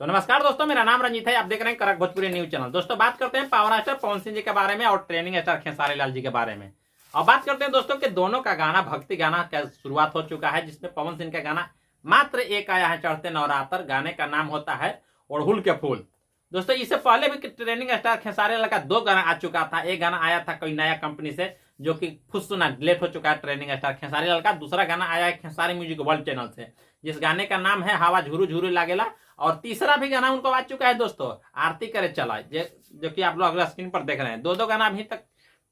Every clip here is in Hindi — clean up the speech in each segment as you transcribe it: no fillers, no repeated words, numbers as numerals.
तो नमस्कार दोस्तों, मेरा नाम रंजीत है। आप देख रहे हैं कड़क भोजपुरी न्यूज चैनल। दोस्तों बात करते हैं पावर स्टार पवन सिंह जी के बारे में और ट्रेनिंग स्टार खेसारी लाल जी के बारे में। और बात करते हैं दोस्तों कि दोनों का गाना भक्ति गाना का शुरुआत हो चुका है, जिसमें पवन सिंह का गाना मात्र एक आया है, चढ़ते नवरात्र। गाने का नाम होता है अड़हुल के फूल। दोस्तों इससे पहले भी ट्रेनिंग स्टार खेसारी लाल का 2 गाना आ चुका था। एक गाना आया था कोई नया कंपनी से, जो कि खुद सुना डिलीट हो चुका है ट्रेनिंग स्टार खेसारी लाल का। दूसरा गाना आया है खेसारी म्यूजिक वर्ल्ड चैनल से, जिस गाने का नाम है हवा झुरू झुरू लागेला। और तीसरा भी गाना उनको आ चुका है दोस्तों, आरती करे चला, जो कि आप लोग अगला स्क्रीन पर देख रहे हैं। दो गाना अभी तक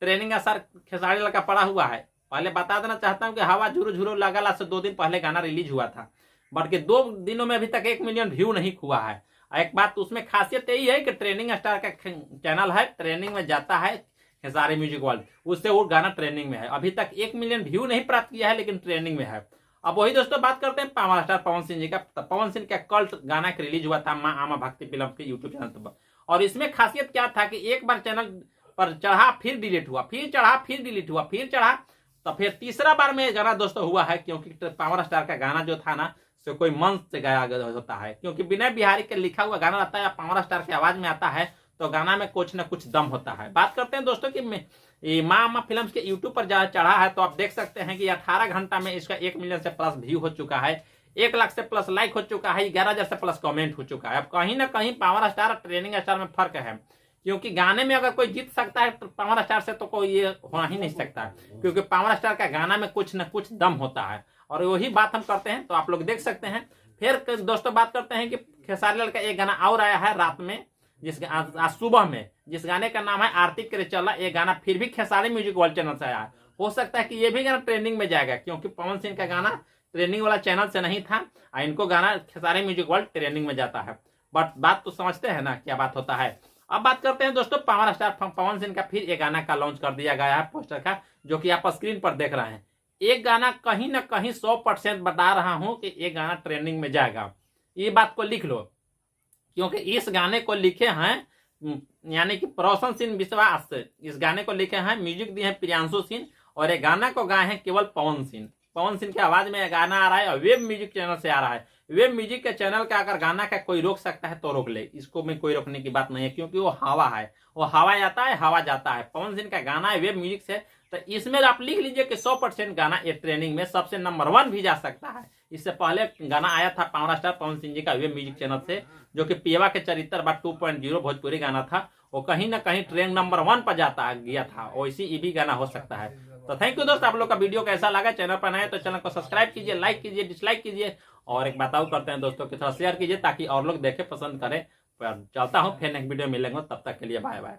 ट्रेनिंग स्टार खेसारी लाल का पड़ा हुआ है। पहले बता देना चाहता हूँ कि हवा झुरू झुरू लागेला से 2 दिन पहले गाना रिलीज हुआ था, बल्कि 2 दिनों में अभी तक 1 मिलियन व्यू नहीं हुआ है। एक बात उसमें खासियत यही है कि ट्रेनिंग स्टार का चैनल है, ट्रेनिंग में जाता है खेसारी म्यूजिक वर्ल्ड, उससे वो गाना ट्रेनिंग में है। अभी तक 1 मिलियन व्यू नहीं प्राप्त किया है, लेकिन ट्रेनिंग में है। अब वही दोस्तों बात करते हैं पावर स्टार पवन सिंह जी का। पवन सिंह का कल्ट गाना रिलीज हुआ था माँ आमा भक्ति फिल्म के यूट्यूब चैनल पर। और इसमें खासियत क्या था कि एक बार चैनल पर चढ़ा, फिर डिलीट हुआ, फिर चढ़ा, फिर डिलीट हुआ, फिर चढ़ा, तो फिर तीसरा बार में गाना दोस्तों हुआ है। क्योंकि पावर स्टार का गाना जो था ना, से कोई मंच से गाया होता है, क्योंकि विनय बिहारी के लिखा हुआ गाना रहता है या पावर स्टार की आवाज में आता है, तो गाना में कुछ न कुछ दम होता है। बात करते हैं दोस्तों कि ये माँ अम्मा फिल्म्स के यूट्यूब पर जहाँ चढ़ा है, तो आप देख सकते हैं कि 18 घंटा में इसका 1 मिलियन से प्लस व्यू हो चुका है, 1 लाख से प्लस लाइक हो चुका है, 11,000 से प्लस कमेंट हो चुका है। अब कहीं ना कहीं पावर स्टार और ट्रेनिंग स्टार में फर्क है, क्योंकि गाने में अगर कोई जीत सकता है तो पावर स्टार से तो कोई ये होना ही नहीं सकता, क्योंकि पावर स्टार का गाना में कुछ न कुछ दम होता है। और वही बात हम करते हैं, तो आप लोग देख सकते हैं। फिर दोस्तों बात करते हैं कि खेसारी लाल का एक गाना और आया है रात में, आज सुबह में, जिस गाने का नाम है आरती करे चला। ये गाना फिर भी खेसारी म्यूजिक वर्ल्ड चैनल से आया है। हो सकता है कि ये भी गाना ट्रेंडिंग में जाएगा, क्योंकि पवन सिंह का गाना ट्रेंडिंग वाला चैनल से नहीं था, इनको गाना खेसारी म्यूजिक वर्ल्ड ट्रेंडिंग में जाता है। बट बात तो समझते हैं ना क्या बात होता है। अब बात करते हैं दोस्तों पावर स्टार पवन सिंह का फिर एक गाना का लॉन्च कर दिया गया है, पोस्टर का, जो कि आप स्क्रीन पर देख रहे हैं। एक गाना कहीं ना कहीं 100% बता रहा हूं कि एक गाना ट्रेंडिंग में जाएगा। ये बात को लिख लो, क्योंकि इस गाने को लिखे हैं यानी कि रोशन सिंह विश्वास। इस गाने को लिखे हैं, म्यूजिक दिए हैं प्रियांशु सिंह, और ये गाना को गाए हैं केवल पवन सिंह। पवन सिंह की आवाज में यह गाना आ रहा है और वेब म्यूजिक चैनल से आ रहा है। वेब म्यूजिक के चैनल का अगर गाना का कोई रोक सकता है तो रोक ले, इसको में कोई रोकने की बात नहीं है, क्योंकि वो हवा है, वो हवा आता है हवा जाता है। पवन सिंह का गाना है वेब म्यूजिक से, तो इसमें आप लिख लीजिए कि 100% गाना ये ट्रेनिंग में सबसे नंबर 1 भी जा सकता है। इससे पहले गाना आया था पावर स्टार पवन सिंह जी का वेब म्यूजिक चैनल से, जो कि पेवा के चरित्र बा 2.0 भोजपुरी गाना था। वो कहीं ना कहीं ट्रेंड नंबर 1 पर जाता गया था, वैसे ये भी गाना हो सकता है। तो थैंक यू दोस्त, आप लोग का वीडियो कैसा लगा। चैनल पर नए तो चैनल को सब्सक्राइब कीजिए, लाइक कीजिए, डिसलाइक कीजिए, और एक बात और करते हैं दोस्तों के साथ शेयर कीजिए, ताकि और लोग देखे पसंद करें। चलता हूँ, फिर नेक्स्ट वीडियो मिलेंगे, तब तक के लिए बाय बाय।